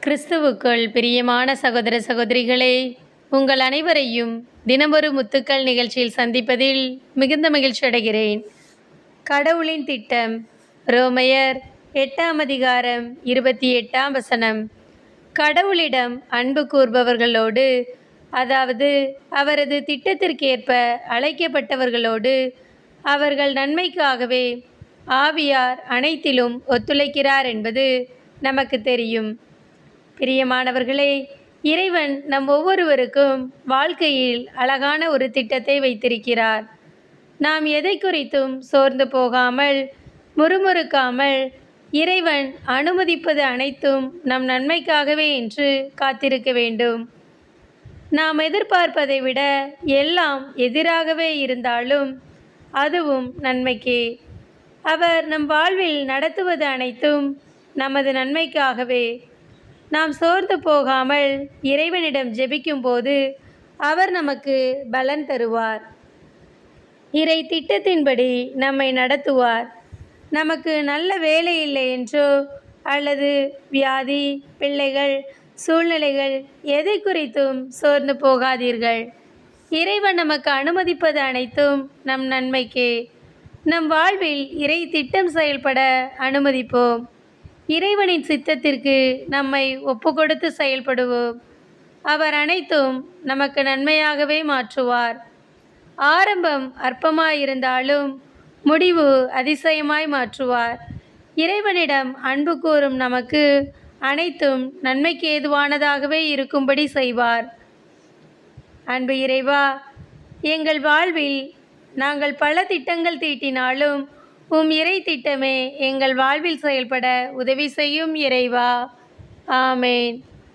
கிறிஸ்துவுக்குள் பிரியமான சகோதர சகோதரிகளே, உங்கள் அனைவரையும் தினமொரு முத்துக்கள் நிகழ்ச்சியில் சந்திப்பதில் மிகுந்த மகிழ்ச்சி அடைகிறேன். கடவுளின் திட்டம். ரோமையர் 8:28. கடவுளிடம் அன்பு கூர்பவர்களோடு, அதாவது அவரது திட்டத்திற்கேற்ப அழைக்கப்பட்டவர்களோடு, அவர்கள் நன்மைக்காகவே ஆவியார் அனைத்திலும் ஒத்துழைக்கிறார் என்பது நமக்கு தெரியும். பிரியமானவர்களே, இறைவன் நம் ஒவ்வொருவருக்கும் வாழ்க்கையில் அழகான ஒரு திட்டத்தை வைத்திருக்கிறார். நாம் எதை குறித்தும் சோர்ந்து போகாமல், முறுமுறுக்காமல், இறைவன் அனுமதிப்பது அனைத்தும் நம் நன்மைக்காகவே என்று காத்திருக்க வேண்டும். நாம் எதிர்பார்ப்பதை விட எல்லாம் எதிராகவே இருந்தாலும் அதுவும் நன்மைக்கே. அவர் நம் வாழ்வில் நடத்துவது அனைத்தும் நமது நன்மைக்காகவே. நாம் சோர்ந்து போகாமல் இறைவனிடம் ஜெபிக்கும்போது அவர் நமக்கு பலன் தருவார். இறை திட்டத்தின்படி நம்மை நடத்துவார். நமக்கு நல்ல வேலை இல்லை என்றோ, அல்லது வியாதி, பிள்ளைகள், சூழ்நிலைகள் எதை குறித்தும் சோர்ந்து போகாதீர்கள். இறைவன் நமக்கு அனுமதிப்பது அனைத்தும் நம் நன்மைக்கே. நம் வாழ்வில் இறை திட்டம் செயல்பட அனுமதிப்போம். இறைவனின் சித்தத்திற்கு நம்மை ஒப்புக்கொடுத்து செயல்படுவோம். அவர் அனைத்தும் நமக்கு நன்மையாகவே மாற்றுவார். ஆரம்பம் அற்பமாயிருந்தாலும் முடிவு அதிசயமாய் மாற்றுவார். இறைவனிடம் அன்பு கூறும் நமக்கு அனைத்தும் நன்மைக்கு ஏதுவானதாகவே இருக்கும்படி செய்வார். அன்பு இறைவா, எங்கள் வாழ்வில் நாங்கள் பல திட்டங்கள் தீட்டினாலும் இறை திட்டமே எங்கள் வாழ்வில் செயல்பட உதவி செய்யும் இறைவா. ஆமேன்.